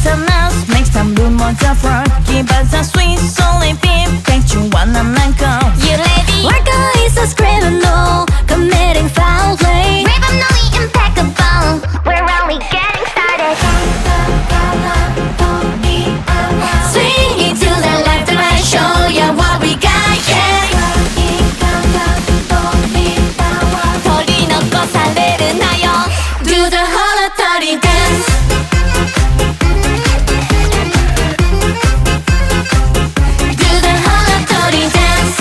Let's announce, make some room on the floor. Give us a sweet solid beat, make you wanna let go. You ready? Our guy is a criminal, committing foul play. Rhythm really impeccable. We're only getting started. Swing it to the left and right, show ya what we got, yeah. 取り残されるなよ Do the Holotori dance. Do the Holotori dance.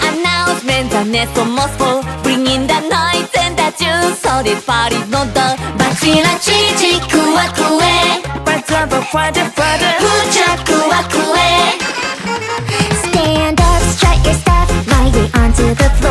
Announcement, the next most full. Bringing the noise and the juice, solid partyのドバチラチチクワクエバザバファデファデフチャクワクエ Stand up, strut your stuff, right onto the floor.